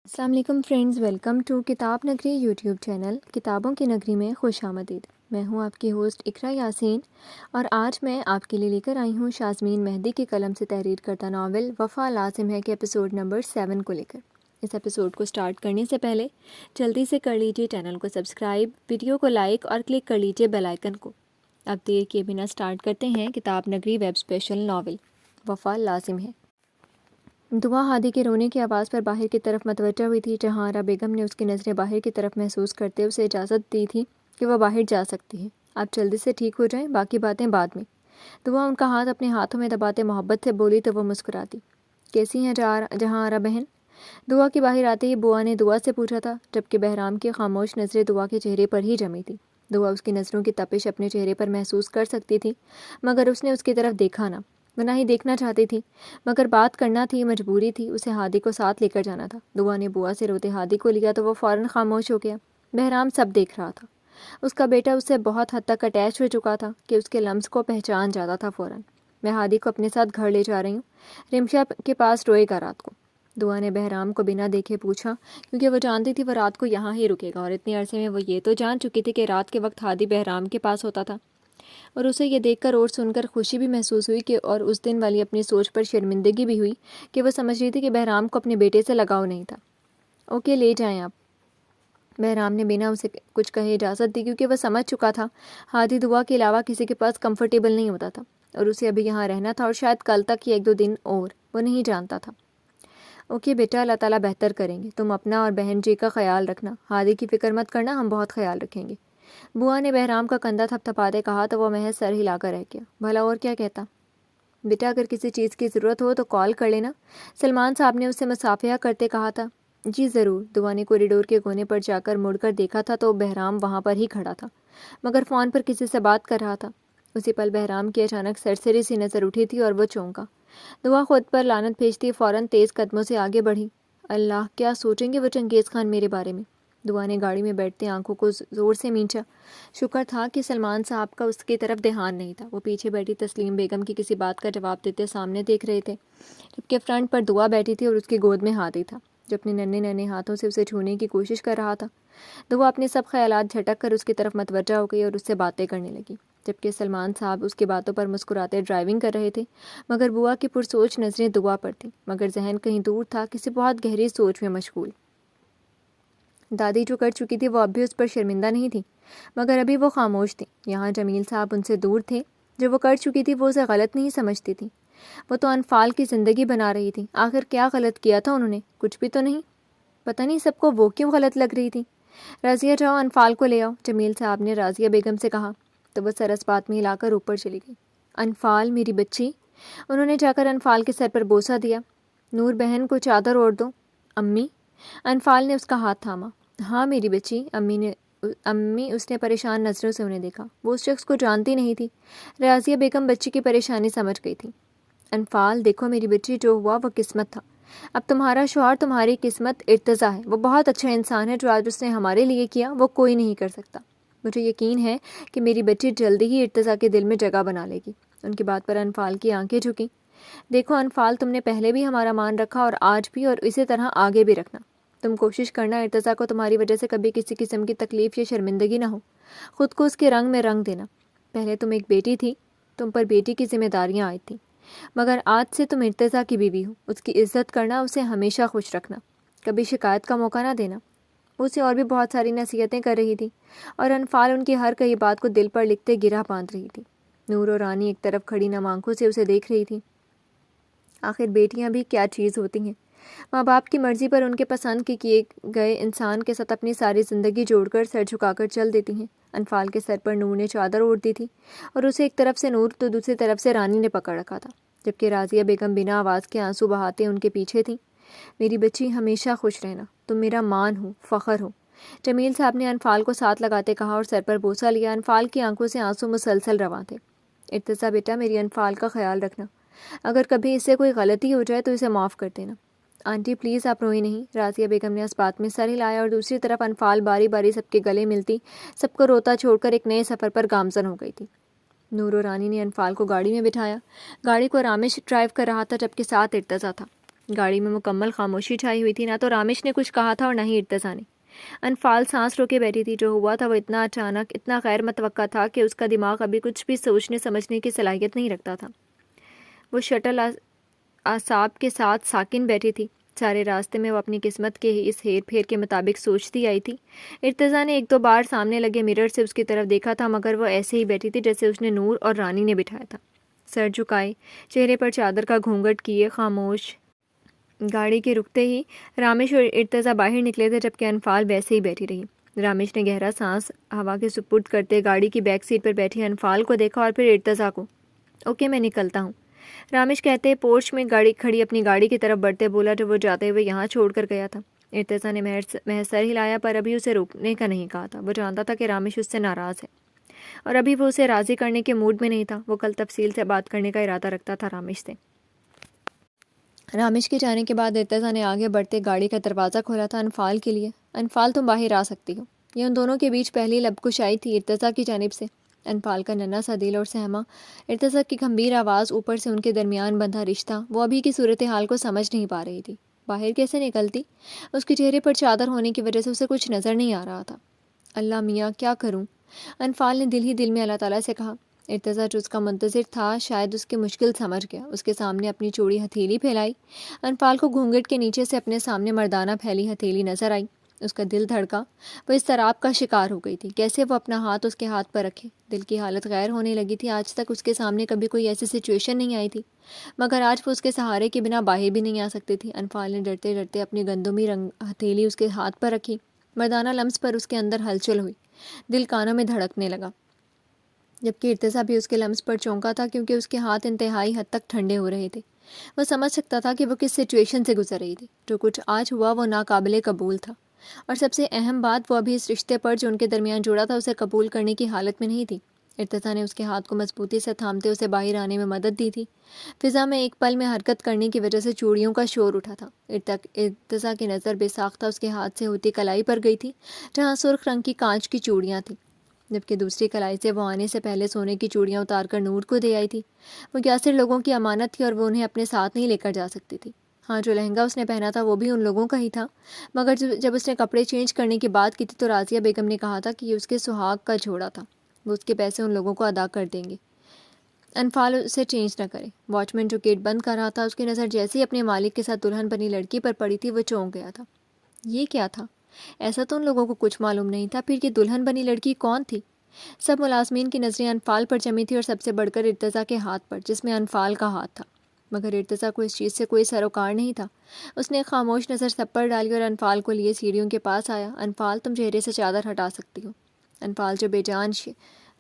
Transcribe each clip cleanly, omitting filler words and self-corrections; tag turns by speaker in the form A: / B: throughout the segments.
A: السلام علیکم friends, welcome to کتاب نگری یوٹیوب چینل کتابوں کی نگری میں خوش آمدید۔ میں ہوں آپ کی ہوسٹ اقرا یاسین، اور آج میں آپ کے لیے لے کر آئی ہوں شازمین مہدی کی قلم سے تحریر کردہ ناول وفا لازم ہے کے ایپیسوڈ نمبر 7 کو لے کر۔ اس ایپیسوڈ کو سٹارٹ کرنے سے پہلے جلدی سے کر لیجیے چینل کو سبسکرائب، ویڈیو کو لائک اور کلک کر لیجیے بیل آئکن کو۔ اب دیر کیے بنا سٹارٹ کرتے ہیں کتاب نگری ویب اسپیشل ناول وفا لازم ہے۔ دعا ہادی کے رونے کی آواز پر باہر کی طرف متوجہ ہوئی تھی، جہاں آرا بیگم نے اس کی نظریں باہر کی طرف محسوس کرتے اسے اجازت دی تھی کہ وہ باہر جا سکتی ہے۔ آپ جلدی سے ٹھیک ہو جائیں، باقی باتیں بعد میں۔ دعا ان کا ہاتھ اپنے ہاتھوں میں دباتے محبت سے بولی تو وہ مسکراتی۔ کیسی ہیں جہاں آرا بہن؟ دعا کی باہر آتے ہی بوا نے دعا سے پوچھا تھا، جبکہ بہرام کی خاموش نظریں دعا کے چہرے پر ہی جمی تھی۔ دعا اس کی نظروں کی تپش اپنے چہرے پر محسوس کر سکتی تھی، مگر اس نے اس کی طرف دیکھا نہ۔ وہ نہ ہی دیکھنا چاہتی تھی، مگر بات کرنا تھی، مجبوری تھی، اسے ہادی کو ساتھ لے کر جانا تھا۔ دعا نے بوا سے روتے ہادی کو لیا تو وہ فوراً خاموش ہو گیا۔ بہرام سب دیکھ رہا تھا۔ اس کا بیٹا اس سے بہت حد تک اٹیچ ہو چکا تھا کہ اس کے لمس کو پہچان جاتا تھا فوراً۔ میں ہادی کو اپنے ساتھ گھر لے جا رہی ہوں، رمشا کے پاس روئے گا رات کو، دعا نے بہرام کو بنا دیکھے پوچھا، کیونکہ وہ جانتی تھی وہ رات کو یہاں ہی رکے گا، اور اتنے عرصے میں وہ یہ تو جان چکی تھی کہ رات کے وقت ہادی بہرام کے پاس ہوتا تھا۔ اور اسے یہ دیکھ کر اور سن کر خوشی بھی محسوس ہوئی کہ اور اس دن والی اپنی سوچ پر شرمندگی بھی ہوئی کہ وہ سمجھ رہی تھی کہ بہرام کو اپنے بیٹے سے لگاؤ نہیں تھا۔ اوکے، لے جائیں آپ، بہرام نے بنا اسے کچھ کہے اجازت دی، کیونکہ وہ سمجھ چکا تھا ہادی دعا کے علاوہ کسی کے پاس کمفرٹیبل نہیں ہوتا تھا، اور اسے ابھی یہاں رہنا تھا، اور شاید کل تک یا 1-2 دن اور، وہ نہیں جانتا تھا۔ اوکے بیٹا، اللہ تعالیٰ بہتر کریں گے، تم اپنا اور بہن جی کا خیال رکھنا، ہادی کی فکر مت کرنا، ہم بہت خیال رکھیں گے۔ بوا نے بہرام کا کندھا تھپتھپاتے کہا تو وہ محض سر ہلا کر رہ گیا۔ بھلا اور کیا کہتا؟ بیٹا، اگر کسی چیز کی ضرورت ہو تو کال کر لینا، سلمان صاحب نے اس سے مصافحہ کرتے کہا تھا۔ جی ضرور۔ دعا نے کوریڈور کے کونے پر جا کر مڑ کر دیکھا تھا تو بہرام وہاں پر ہی کھڑا تھا، مگر فون پر کسی سے بات کر رہا تھا۔ اسی پل بہرام کی اچانک سرسری سی نظر اٹھی تھی اور وہ چونکا۔ دعا خود پر لعنت بھیجتی فوراً تیز قدموں سے آگے بڑھی۔ اللہ، کیا سوچیں گے وہ چنگیز خان میرے بارے میں؟ دعا نے گاڑی میں بیٹھتے آنکھوں کو زور سے مینچا۔ شکر تھا کہ سلمان صاحب کا اس کی طرف دھیان نہیں تھا۔ وہ پیچھے بیٹھی تسلیم بیگم کی کسی بات کا جواب دیتے سامنے دیکھ رہے تھے، جبکہ فرنٹ پر دعا بیٹھی تھی اور اس کی گود میں ہادی تھا، جو اپنے ننھے ننھے ہاتھوں سے اسے چھونے کی کوشش کر رہا تھا۔ دعا اپنے سب خیالات جھٹک کر اس کی طرف متوجہ ہو گئی اور اس سے باتیں کرنے لگی، جبکہ سلمان صاحب اس کی باتوں پر مسکراتے ڈرائیونگ کر رہے تھے، مگر بوا کی پرسوچ نظریں دعا پر تھیں، مگر ذہن کہیں دور تھا، کسی بہت گہری سوچ میں مشغول۔ دادی جو کر چکی تھی وہ اب بھی اس پر شرمندہ نہیں تھی، مگر ابھی وہ خاموش تھی۔ یہاں جمیل صاحب ان سے دور تھے، جو وہ کر چکی تھی وہ اسے غلط نہیں سمجھتی تھی۔ وہ تو انفال کی زندگی بنا رہی تھی، آخر کیا غلط کیا تھا انہوں نے؟ کچھ بھی تو نہیں۔ پتہ نہیں سب کو وہ کیوں غلط لگ رہی تھی۔ رضیہ جاؤ انفال کو لے آؤ، جمیل صاحب نے رازیہ بیگم سے کہا، تو وہ سر اس بات میں ہلا کر اوپر چلی گئی۔ انفال میری بچی، انہوں نے جا کر انفال کے سر پر بوسہ دیا۔ نور بہن کو چادر اوڑھ دو۔ امی، انفال نے اس کا ہاتھ تھاما۔ ہاں میری بچی، امی اس نے پریشان نظروں سے انہیں دیکھا۔ وہ اس شخص کو جانتی نہیں تھی۔ رازیہ بیگم بچی کی پریشانی سمجھ گئی تھی۔ انفال دیکھو میری بچی، جو ہوا وہ قسمت تھا، اب تمہارا شوہر تمہاری قسمت ارتضیٰ ہے، وہ بہت اچھا انسان ہے، جو آج اس نے ہمارے لیے کیا وہ کوئی نہیں کر سکتا۔ مجھے یقین ہے کہ میری بچی جلدی ہی ارتضیٰ کے دل میں جگہ بنا لے گی۔ ان کی بات پر انفال کی آنکھیں جھکیں۔ دیکھو انفال، تم نے پہلے بھی ہمارا مان رکھا اور آج بھی، اور اسی طرح آگے بھی رکھنا۔ تم کوشش کرنا ارتضیٰ کو تمہاری وجہ سے کبھی کسی قسم کی تکلیف یا شرمندگی نہ ہو، خود کو اس کے رنگ میں رنگ دینا۔ پہلے تم ایک بیٹی تھی، تم پر بیٹی کی ذمہ داریاں آئی تھیں، مگر آج سے تم ارتضیٰ کی بیوی ہو، اس کی عزت کرنا، اسے ہمیشہ خوش رکھنا، کبھی شکایت کا موقع نہ دینا۔ وہ اسے اور بھی بہت ساری نصیحتیں کر رہی تھی، اور انفال ان کی ہر کہی بات کو دل پر لکھتے گرہ باندھ رہی تھی۔ نور اور رانی ایک طرف کھڑی نم آنکھوں سے اسے دیکھ رہی تھی۔ آخر بیٹیاں بھی کیا چیز ہوتی ہیں، ماں باپ کی مرضی پر ان کے پسند کے کیے گئے انسان کے ساتھ اپنی ساری زندگی جوڑ کر سر جھکا کر چل دیتی ہیں۔ انفال کے سر پر نور نے چادر اوڑھ دی تھی، اور اسے ایک طرف سے نور تو دوسری طرف سے رانی نے پکڑ رکھا تھا، جبکہ رازیہ بیگم بنا آواز کے آنسو بہاتے ان کے پیچھے تھیں۔ میری بچی، ہمیشہ خوش رہنا، تم میرا مان ہو، فخر ہو، جمیل صاحب نے انفال کو ساتھ لگاتے کہا اور سر پر بوسہ لیا۔ انفال کی آنکھوں سے آنسو مسلسل رواں تھے۔ ارتضیٰ بیٹا، میری انفال کا خیال رکھنا، اگر کبھی اس سے کوئی غلطی ہو جائے تو اسے معاف کر دینا۔ آنٹی پلیز آپ روئیں نہیں، رازیہ بیگم نے اس بات میں سر ہلایا، اور دوسری طرف انفال باری باری سب کے گلے ملتی، سب کو روتا چھوڑ کر ایک نئے سفر پر گامزن ہو گئی تھی۔ نور و رانی نے انفال کو گاڑی میں بٹھایا۔ گاڑی کو رامش ڈرائیو کر رہا تھا، جبکہ ساتھ ارتضیٰ تھا۔ گاڑی میں مکمل خاموشی چھائی ہوئی تھی، نہ تو رامش نے کچھ کہا تھا اور نہ ہی ارتضیٰ نے۔ انفال سانس روکے بیٹھی تھی۔ جو ہوا تھا وہ اتنا اچانک، اتنا غیر متوقع تھا کہ اس کا دماغ ابھی کچھ بھی سوچنے سمجھنے کی صلاحیت نہیں رکھتا تھا۔ وہ شٹل اعصاب کے ساتھ ساکن بیٹھی تھی۔ سارے راستے میں وہ اپنی قسمت کے اس ہیر پھیر کے مطابق سوچتی آئی تھی۔ ارتضیٰ نے ایک دو بار سامنے لگے مرر سے اس کی طرف دیکھا تھا، مگر وہ ایسے ہی بیٹھی تھی جیسے اس نے نور اور رانی نے بٹھایا تھا، سر جھکائے، چہرے پر چادر کا گھونگھٹ کیے، خاموش۔ گاڑی کے رکتے ہی رامش اور ارتضیٰ باہر نکلے تھے، جبکہ انفال ویسے ہی بیٹھی رہی۔ رامش نے گہرا سانس ہوا کے سپرد کرتے گاڑی کی بیک سیٹ پر بیٹھی انفال کو دیکھا اور پھر ارتضیٰ کو۔ اوکے، میں نکلتا ہوں، رامش کہتے پورچ میں گاڑی کھڑی اپنی گاڑی کی طرف بڑھتے بولا، جو وہ جاتے ہوئے یہاں چھوڑ کر گیا تھا۔ ارتضیٰ نے محض سر ہلایا، پر ابھی اسے روکنے کا نہیں کہا تھا۔ وہ جانتا تھا کہ رامش اس سے ناراض ہے اور ابھی وہ اسے راضی کرنے کے موڈ میں نہیں تھا۔ وہ کل تفصیل سے بات کرنے کا ارادہ رکھتا تھا رامش سے۔ رامش کے جانے کے بعد ارتضیٰ نے آگے بڑھتے گاڑی کا دروازہ کھولا تھا انفال کے لیے۔ انفال، تم باہر آ سکتی ہو۔ یہ ان دونوں کے بیچ پہلی لب کشائی تھی ارتضیٰ کی جانب سے۔ انفال کا ننھا سا دل اور سہما ارتضیٰ کی گمبھیر آواز، اوپر سے ان کے درمیان بندھا رشتہ، وہ ابھی کی صورتحال کو سمجھ نہیں پا رہی تھی۔ باہر کیسے نکلتی؟ اس کے چہرے پر چادر ہونے کی وجہ سے اسے کچھ نظر نہیں آ رہا تھا۔ اللہ میاں، کیا کروں؟ انفال نے دل ہی دل میں اللہ تعالیٰ سے کہا۔ ارتضیٰ جو اس کا منتظر تھا شاید اس کی مشکل سمجھ گیا۔ اس کے سامنے اپنی چوڑی ہتھیلی پھیلائی۔ انفال کو گھونگھٹ کے نیچے سے اپنے سامنے مردانہ پھیلی ہتھیلی نظر آئی۔ اس کا دل دھڑکا، وہ اضطراب کا شکار ہو گئی تھی۔ کیسے وہ اپنا ہاتھ اس کے ہاتھ پر رکھے؟ دل کی حالت غیر ہونے لگی تھی۔ آج تک اس کے سامنے کبھی کوئی ایسی سچویشن نہیں آئی تھی، مگر آج وہ اس کے سہارے کے بنا باہر بھی نہیں آ سکتی تھی۔ انفال نے ڈرتے ڈرتے اپنی گندمی ہتھیلی اس کے ہاتھ پر رکھی۔ مردانہ لمس پر اس کے اندر ہلچل ہوئی، دل کانوں میں دھڑکنے لگا، جبکہ ارتضیٰ بھی اس کے لمس پر چونکا تھا، کیونکہ اس کے ہاتھ انتہائی حد تک ٹھنڈے ہو رہے تھے۔ وہ سمجھ سکتا تھا کہ وہ کس سچویشن سے گزر رہی تھی۔ جو کچھ آج ہوا وہ ناقابل قبول تھا، اور سب سے اہم بات، وہ ابھی اس رشتے پر جو ان کے درمیان جڑا تھا اسے قبول کرنے کی حالت میں نہیں تھی۔ ارتضیٰ نے اس کے ہاتھ کو مضبوطی سے تھامتے اسے باہر آنے میں مدد دی تھی۔ فضا میں ایک پل میں حرکت کرنے کی وجہ سے چوڑیوں کا شور اٹھا تھا۔ ارتضیٰ کی نظر بے ساختہ اس کے ہاتھ سے ہوتی کلائی پر گئی تھی، جہاں سرخ رنگ کی کانچ کی چوڑیاں تھیں، جبکہ دوسری کلائی سے وہ آنے سے پہلے سونے کی چوڑیاں اتار کر نور کو دے آئی تھی۔ وہ یاسر لوگوں کی امانت تھی اور وہ انہیں اپنے ساتھ نہیں لے کر جا سکتی تھی۔ ہاں، جو لہنگا اس نے پہنا تھا وہ بھی ان لوگوں کا ہی تھا، مگر جب اس نے کپڑے چینج کرنے کی بات کی تھی تو راضیہ بیگم نے کہا تھا کہ یہ اس کے سہاگ کا جوڑا تھا، وہ اس کے پیسے ان لوگوں کو ادا کر دیں گے۔ انفال اسے چینج نہ کرے۔ واچ مین جو گیٹ بند کر رہا تھا، اس کی نظر جیسے ہی اپنے مالک کے ساتھ دلہن بنی لڑکی پر پڑی تھی وہ چونک گیا تھا۔ یہ کیا تھا؟ ایسا تو ان لوگوں کو کچھ معلوم نہیں تھا، پھر یہ دلہن بنی لڑکی کون تھی؟ سب ملازمین کی نظریں انفال پر جمی تھی، اور سب سے بڑھ کر ارتضیٰ کے ہاتھ پر، جس میں انفال کا ہاتھ تھا، مگر ارتضیٰ کو اس چیز سے کوئی سروکار نہیں تھا۔ اس نے ایک خاموش نظر سب پر ڈالی اور انفال کو لیے سیڑھیوں کے پاس آیا۔ انفال، تم چہرے سے چادر ہٹا سکتی ہو۔ انفال جو بے جان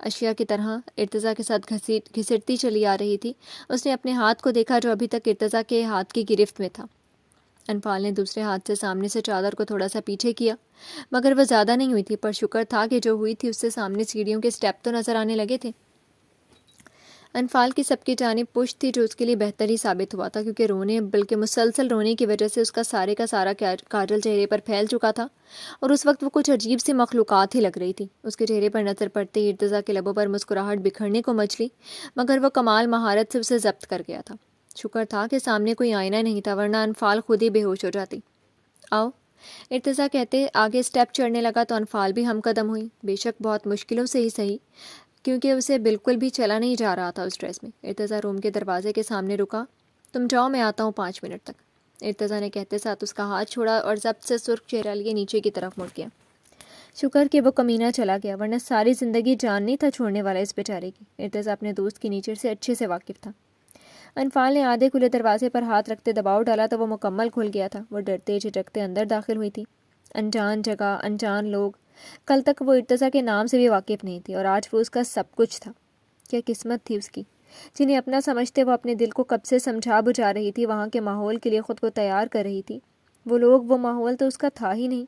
A: اشیاء کی طرح ارتضیٰ کے ساتھ گھسٹتی چلی آ رہی تھی، اس نے اپنے ہاتھ کو دیکھا جو ابھی تک ارتضیٰ کے ہاتھ کی گرفت میں تھا۔ انفال نے دوسرے ہاتھ سے سامنے سے چادر کو تھوڑا سا پیچھے کیا، مگر وہ زیادہ نہیں ہوئی تھی، پر شکر تھا کہ جو ہوئی تھی اس سے سامنے سیڑھیوں کے سٹیپ تو نظر آنے لگے تھے۔ انفال کی سب کی جانب پشت تھی، جو اس کے لیے بہتر ہی ثابت ہوا تھا، کیونکہ رونے، بلکہ مسلسل رونے کی وجہ سے اس کا سارا کاجل چہرے پر پھیل چکا تھا، اور اس وقت وہ کچھ عجیب سی مخلوقات ہی لگ رہی تھی۔ اس کے چہرے پر نظر پڑتے ہی ارتضیٰ کے لبوں پر مسکراہٹ بکھرنے کو مچلی، مگر وہ کمال مہارت سے اسے ضبط کر گیا تھا۔ شکر تھا کہ سامنے کوئی آئینہ نہیں تھا، ورنہ انفال خود ہی بے ہوش ہو جاتی۔ آؤ، ارتضیٰ کہتے آگے سٹیپ چڑھنے لگا تو انفال بھی ہم قدم ہوئی، بے شک بہت مشکلوں سے ہی صحیح، کیونکہ اسے بالکل بھی چلا نہیں جا رہا تھا اس ڈریس میں۔ ارتضیٰ روم کے دروازے کے سامنے رکا۔ تم جاؤ، میں آتا ہوں 5 منٹ تک۔ ارتضیٰ نے کہتے ساتھ اس کا ہاتھ چھوڑا اور ضبط سے سرخ چہرہ لیے نیچے کی طرف مڑ گیا۔ شکر کہ وہ کمینہ چلا گیا، ورنہ ساری زندگی جان نہیں تھا چھوڑنے والا اس بیچارے کی۔ ارتضیٰ اپنے دوست کی نیچر سے اچھے سے واقف تھا۔ انفال نے آدھے کھلے دروازے پر ہاتھ رکھتے دباؤ ڈالا تو وہ مکمل کھل گیا تھا۔ وہ ڈرتے جھجکتے اندر داخل ہوئی تھی۔ انجان جگہ، انجان لوگ، کل تک وہ ارتضیٰ کے نام سے بھی واقف نہیں تھی، اور آج وہ اس کا سب کچھ تھا۔ کیا قسمت تھی اس کی! جنہیں اپنا سمجھتے وہ اپنے دل کو کب سے سمجھا بجھا رہی تھی، وہاں کے ماحول کے لیے خود کو تیار کر رہی تھی۔ وہ لوگ، وہ ماحول تو اس کا تھا ہی نہیں،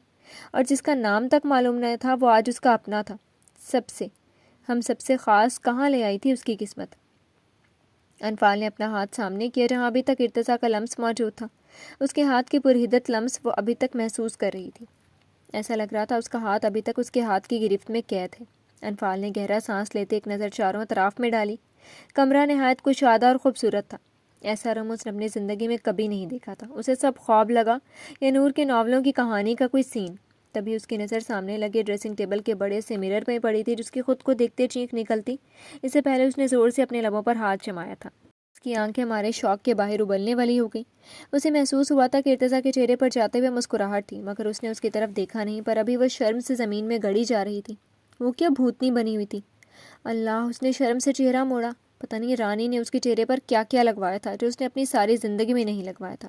A: اور جس کا نام تک معلوم نہ تھا وہ آج اس کا اپنا تھا۔ ہم سب سے خاص کہاں لے آئی تھی اس کی قسمت۔ انفال نے اپنا ہاتھ سامنے کیا جہاں ابھی تک ارتضیٰ کا لمس موجود تھا۔ اس کے ہاتھ کی پرہدت لمس وہ ابھی تک محسوس کر رہی تھی۔ ایسا لگ رہا تھا اس کا ہاتھ ابھی تک اس کے ہاتھ کی گرفت میں قید ہے۔ انفال نے گہرا سانس لیتے ایک نظر چاروں طرف میں ڈالی۔ کمرہ نہایت کشادہ اور خوبصورت تھا۔ ایسا روم اس نے اپنی زندگی میں کبھی نہیں دیکھا تھا. اسے سب خواب لگا یا نور کے ناولوں کی کہانی کا کوئی سین. تبھی اس کی نظر سامنے لگے ڈریسنگ ٹیبل کے بڑے سے مرر پہ پڑی تھی جس کی خود کو دیکھتے چینخ نکلتی. اس سے پہلے اس نے زور سے اپنے لبوں پر ہاتھ جمایا تھا. اس کی آنکھیں ہمارے شوق کے باہر ابلنے والی ہو گئیں. اسے محسوس ہوا تھا کہ ارتضیٰ کے چہرے پر جاتے ہوئے مسکراہٹ تھی، مگر اس نے اس کی طرف دیکھا نہیں. پر ابھی وہ شرم سے زمین میں گڑی جا رہی تھی. وہ کیا بھوتنی بنی ہوئی تھی. اللہ، اس نے شرم سے چہرہ موڑا. پتہ نہیں رانی نے اس کے چہرے پر کیا کیا لگوایا تھا جو اس نے اپنی ساری زندگی میں نہیں لگوایا تھا.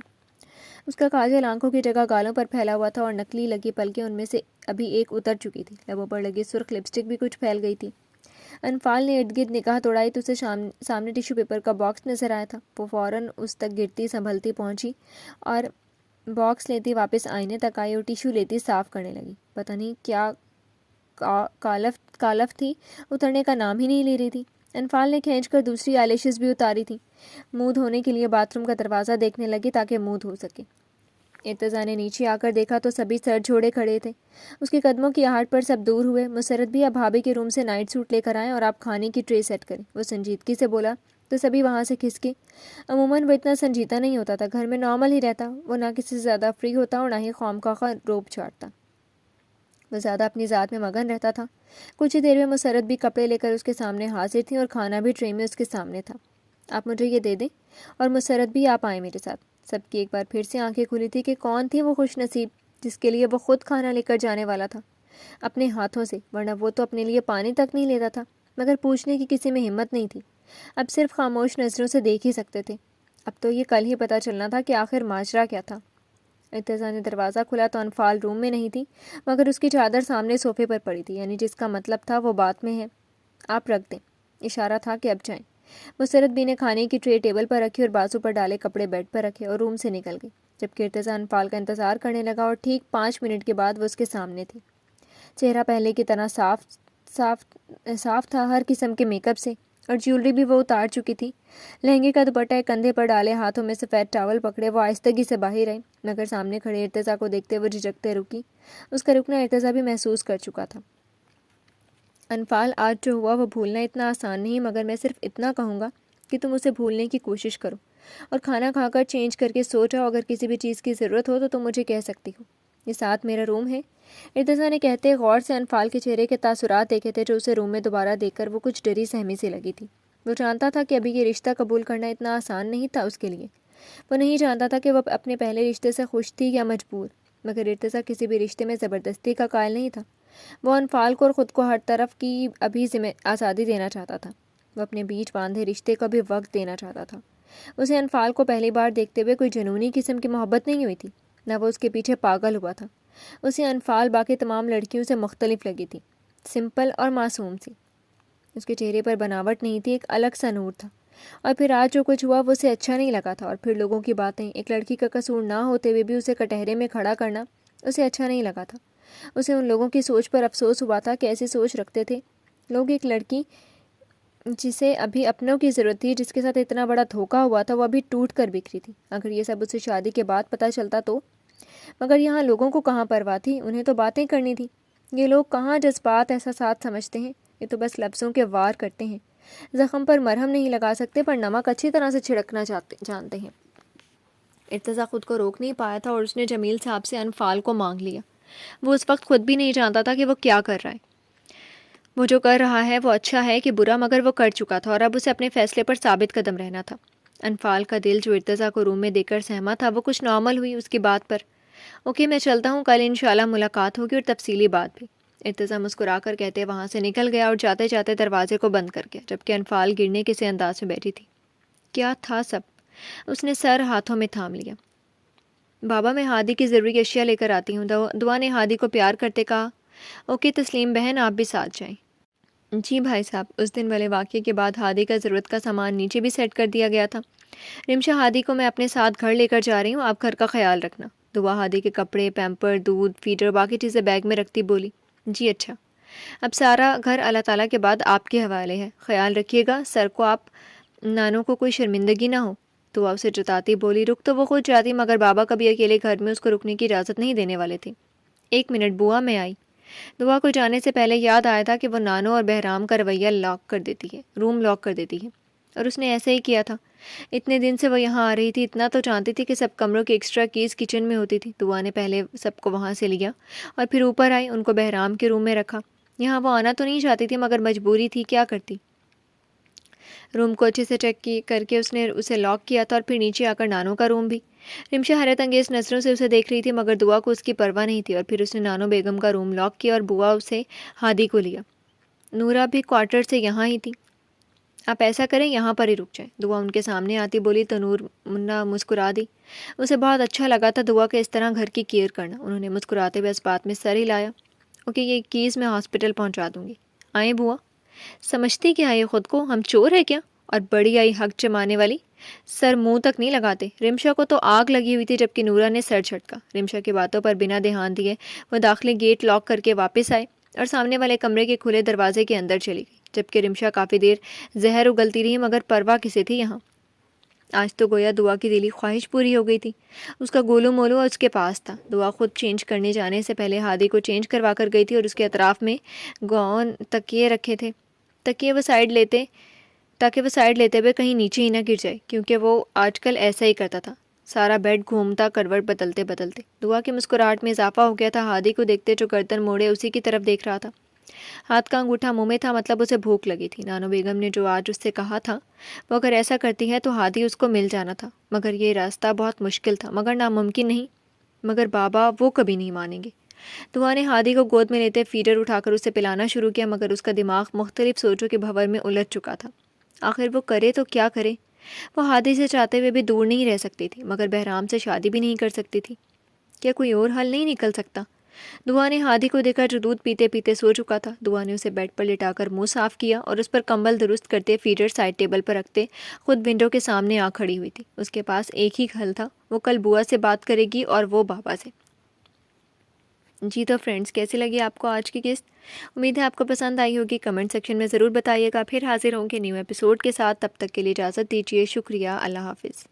A: اس کا کاجل آنکھوں کی جگہ گالوں پر پھیلا ہوا تھا اور نکلی لگی پلکیں ان میں سے ابھی ایک اتر چکی تھی. لبوں پر لگی سرخ لپسٹک بھی کچھ پھیل گئی تھی. انفال نے ارد گرد نگاہ دوڑائی تو اسے سامنے ٹیشو پیپر کا باکس نظر آیا تھا. وہ فوراً اس تک گرتی سنبھلتی پہنچی اور باکس لیتی واپس آئینے تک آئی اور ٹیشو لیتی صاف کرنے لگی. پتہ نہیں کیا کالف تھی، اترنے کا نام ہی نہیں لے رہی تھی. انفال نے کھینچ کر دوسری آئیلیشز بھی اتاری تھیں. منہ دھونے کے لیے باتھ روم کا دروازہ دیکھنے لگی تاکہ منہ دھو سکے. ارتضیٰ نے نیچے آ کر دیکھا تو سبھی سر جھوڑے کھڑے تھے. اس کے قدموں کی آہٹ پر سب دور ہوئے. مسرت بھی اب بھابھی کے روم سے نائٹ سوٹ لے کر آئیں اور آپ کھانے کی ٹرے سیٹ کریں. وہ سنجیدگی سے بولا تو سبھی وہاں سے کھسکے. عموماً وہ اتنا سنجیدہ نہیں ہوتا تھا، گھر میں نارمل ہی رہتا. وہ نہ کسی سے زیادہ فری ہوتا اور نہ ہی خواہ روب چاٹتا. وہ زیادہ اپنی ذات میں مگن رہتا تھا. کچھ ہی دیر میں مسرت بھی کپڑے لے کر اس کے سامنے حاضر تھیں اور کھانا بھی ٹرے میں اس کے سامنے تھا. آپ مجھے یہ دے دیں اور مسرت بھی آپ آئیں میرے ساتھ. سب کی ایک بار پھر سے آنکھیں کھلی تھی کہ کون تھی وہ خوش نصیب جس کے لیے وہ خود کھانا لے کر جانے والا تھا اپنے ہاتھوں سے، ورنہ وہ تو اپنے لیے پانی تک نہیں لیتا تھا. مگر پوچھنے کی کسی میں ہمت نہیں تھی. اب صرف خاموش نظروں سے دیکھ ہی سکتے تھے. اب تو یہ کل ہی پتہ چلنا تھا کہ آخر ماجرا کیا تھا. ارتضیٰ نے دروازہ کھلا تو انفال روم میں نہیں تھی، مگر اس کی چادر سامنے صوفے پر پڑی تھی، یعنی جس کا مطلب تھا وہ بات میں ہے. آپ رکھ دیں. اشارہ تھا کہ اب جائیں. مسرت بھی نے کھانے کی ٹرے ٹیبل پر رکھی اور بازو پر ڈالے کپڑے بیڈ پر رکھے اور روم سے نکل گئی. جبکہ ارتضیٰ انفال کا انتظار کرنے لگا اور ٹھیک 5 منٹ کے بعد وہ اس کے سامنے تھی. چہرہ پہلے کی طرح صاف تھا ہر قسم کے میک اپ سے، اور جیولری بھی وہ اتار چکی تھی. لہنگے کا دوپٹہ کندھے پر ڈالے، ہاتھوں میں سفید ٹاول پکڑے وہ آہستگی سے باہر آئی، مگر سامنے کھڑے ارتضیٰ کو دیکھتے وہ جھجکتے رکی. اس کا رکنا ارتضیٰ بھی محسوس کر چکا تھا. انفال، آج جو ہوا وہ بھولنا اتنا آسان نہیں، مگر میں صرف اتنا کہوں گا کہ تم اسے بھولنے کی کوشش کرو اور کھانا کھا کر چینج کر کے سو جاؤ. اگر کسی بھی چیز کی ضرورت ہو تو تم مجھے کہہ سکتی ہو. یہ ساتھ میرا روم ہے. ارتضیٰ نے کہتے غور سے انفال کے چہرے کے تاثرات دیکھے تھے جو اسے روم میں دوبارہ دیکھ کر وہ کچھ ڈری سہمی سے لگی تھی. وہ جانتا تھا کہ ابھی یہ رشتہ قبول کرنا اتنا آسان نہیں تھا اس کے لیے. وہ نہیں جانتا تھا کہ وہ اپنے پہلے رشتے سے خوش تھی یا مجبور. مگر ارتضیٰ کسی بھی رشتے میں زبردستی کا قائل نہیں تھا. وہ انفال کو اور خود کو ہر طرف کی ابھی آزادی دینا چاہتا تھا. وہ اپنے بیچ باندھے رشتے کو بھی وقت دینا چاہتا تھا. اسے انفال کو پہلی بار دیکھتے ہوئے کوئی جنونی قسم کی محبت نہیں ہوئی تھی، نہ وہ اس کے پیچھے پاگل ہوا تھا. اسے انفال باقی تمام لڑکیوں سے مختلف لگی تھی. سمپل اور معصوم سی. اس کے چہرے پر بناوٹ نہیں تھی، ایک الگ سا نور تھا. اور پھر آج جو کچھ ہوا وہ اسے اچھا نہیں لگا تھا. اور پھر لوگوں کی باتیں، ایک لڑکی کا قصور نہ ہوتے ہوئے بھی اسے کٹہرے میں کھڑا کرنا اسے اچھا نہیں لگا تھا. اسے ان لوگوں کی سوچ پر افسوس ہوا تھا کہ ایسی سوچ رکھتے تھے لوگ. ایک لڑکی جسے ابھی اپنوں کی ضرورت تھی، جس کے ساتھ اتنا بڑا دھوکہ ہوا تھا، وہ ابھی ٹوٹ کر بکھری تھی. اگر یہ سب اسے شادی کے بعد پتہ چلتا تو. مگر یہاں لوگوں کو کہاں پرواہ تھی، انہیں تو باتیں کرنی تھی. یہ لوگ کہاں جذبات احساسات سمجھتے ہیں، یہ تو بس لفظوں کے وار کرتے ہیں. زخم پر مرہم نہیں لگا سکتے پر نمک اچھی طرح سے چھڑکنا جانتے ہیں. ارتضیٰ خود کو روک نہیں پایا تھا اور اس نے جمیل صاحب سے انفال کو مانگ لیا. وہ اس وقت خود بھی نہیں جانتا تھا کہ وہ کیا کر رہا ہے. وہ جو کر رہا ہے وہ اچھا ہے کہ برا، مگر وہ کر چکا تھا اور اب اسے اپنے فیصلے پر ثابت قدم رہنا تھا. انفال کا دل جو ارتضیٰ کو روم میں دے کر سہما تھا وہ کچھ نارمل ہوئی اس کی بات پر. اوکے میں چلتا ہوں، کل انشاءاللہ ملاقات ہوگی اور تفصیلی بات بھی. ارتضیٰ مسکرا کر کہتے وہاں سے نکل گیا اور جاتے جاتے دروازے کو بند کر گیا، جبکہ انفال گرنے کے سے انداز میں بیٹھی تھی. کیا تھا سب؟ اس نے سر ہاتھوں میں تھام لیا. بابا میں ہادی کی ضروری اشیاء لے کر آتی ہوں. دعا نے ہادی کو پیار کرتے کہا. اوکے تسلیم بہن، آپ بھی ساتھ جائیں. جی بھائی صاحب. اس دن والے واقعے کے بعد ہادی کا ضرورت کا سامان نیچے بھی سیٹ کر دیا گیا تھا. رمشا، ہادی کو میں اپنے ساتھ گھر لے کر جا رہی ہوں، آپ گھر کا خیال رکھنا. دعا ہادی کے کپڑے، پیمپر، دودھ، فیڈر، باقی چیزیں بیگ میں رکھتی بولی. جی اچھا. اب سارا گھر اللہ تعالیٰ کے بعد آپ کے حوالے ہے، خیال رکھیے گا. سر کو آپ نانوں کو کوئی شرمندگی نہ ہو. دعا اسے جتاتی بولی. رک تو وہ خود جاتی، مگر بابا کبھی اکیلے گھر میں اس کو رکنے کی اجازت نہیں دینے والے تھے. 1 منٹ بوا میں آئی. دعا کو جانے سے پہلے یاد آیا تھا کہ وہ نانوں اور بہرام کا رویہ روم لاک کر دیتی ہے اور اس نے ایسا ہی کیا تھا۔ اتنے دن سے وہ یہاں آ رہی تھی، اتنا تو جانتی تھی کہ سب کمروں کی ایکسٹرا کیز کچن میں ہوتی تھی۔ دعا نے پہلے سب کو وہاں سے لیا اور پھر اوپر آئی، ان کو بہرام کے روم میں رکھا۔ یہاں وہ آنا تو نہیں چاہتی تھی مگر مجبوری تھی، کیا کرتی۔ روم کو اچھے سے چیک کر کے اس نے اسے لاک کیا تھا اور پھر نیچے آ کر نانو کا روم بھی۔ رمشا حیرت انگیز نظروں سے اسے دیکھ رہی تھی مگر دعا کو اس کی پرواہ نہیں تھی، اور پھر اس نے نانو بیگم کا روم لاک کیا اور بوا اسے ہادی کو لیا۔ نورا بھی کوارٹر سے یہاں ہی تھی۔ آپ ایسا کریں یہاں پر ہی رک جائیں، دعا ان کے سامنے آتی بولی تو نور منا مسکرا دی۔ اسے بہت اچھا لگا تھا دعا کے اس طرح گھر کی کیئر کرنا۔ انہوں نے مسکراتے ہوئے اس بات میں سر ہلایا۔ اوکے، یہ کیز میں ہاسپٹل پہنچا دوں گی۔ آئیں بوا، سمجھتی کیا ہے خود کو، ہم چور ہے کیا؟ اور بڑی آئی حق جمانے والی، سر منہ تک نہیں لگاتے۔ رمشا کو تو آگ لگی ہوئی تھی جبکہ نورا نے سر جھٹکا۔ رمشا کی باتوں پر بنا دھیان دیے وہ داخلی گیٹ لاک کر کے واپس آئے اور سامنے والے کمرے کے کھلے دروازے کے اندر چلی گئی، جبکہ رمشا کافی دیر زہر اگلتی رہی مگر پرواہ کسے تھی یہاں۔ آج تو گویا دعا کی دلی خواہش پوری ہو گئی تھی۔ اس کا گولو مولو اس کے پاس تھا۔ دعا خود چینج کرنے جانے سے پہلے ہادی کو چینج کروا کر گئی تھی اور اس کے اطراف میں گون تکیے رکھے تھے تاکہ وہ سائڈ لیتے ہوئے کہیں نیچے ہی نہ گر جائے، کیونکہ وہ آج کل ایسا ہی کرتا تھا، سارا بیڈ گھومتا کروٹ بدلتے بدلتے۔ دعا کی مسکراہٹ میں اضافہ ہو گیا تھا، ہادی کو دیکھتے جو گردن موڑے اسی کی طرف دیکھ رہا تھا۔ ہاتھ کا انگوٹھا منہ میں تھا، مطلب اسے بھوک لگی تھی۔ نانو بیگم نے جو آج اس سے کہا تھا وہ اگر ایسا کرتی ہے تو ہادی اس کو مل جانا تھا، مگر یہ راستہ بہت مشکل تھا، مگر ناممکن نہیں۔ مگر بابا وہ کبھی نہیں مانیں گے۔ دعا نے ہادی کو گود میں لیتے فیڈر اٹھا کر اسے پلانا شروع کیا مگر اس کا دماغ مختلف سوچوں کے بھنور میں الجھ چکا تھا۔ آخر وہ کرے تو کیا کرے؟ وہ ہادی سے چاہتے ہوئے بھی دور نہیں رہ سکتی تھی مگر بہرام سے شادی بھی نہیں کر سکتی تھی۔ کیا کوئی اور حل نہیں نکل سکتا؟ دعا نے ہادی کو دیکھا جو دودھ پیتے پیتے سو چکا تھا۔ دعا نے اسے بیڈ پر لٹا کر منہ صاف کیا اور اس پر کمبل درست کرتے فیڈر سائڈ ٹیبل پر رکھتے خود ونڈو کے سامنے آ کھڑی ہوئی تھی۔ اس کے پاس ایک ہی حل تھا، وہ کل بوا سے بات کرے گی اور وہ بابا سے۔ جی تو فرینڈز، کیسی لگی آپ کو آج کی قسط؟ امید ہے آپ کو پسند آئی ہوگی۔ کمنٹ سیکشن میں ضرور بتائیے گا۔ پھر حاضر ہوں گے نیو ایپیسوڈ کے ساتھ، تب تک کے لیے اجازت دیجیے۔ شکریہ، اللہ حافظ۔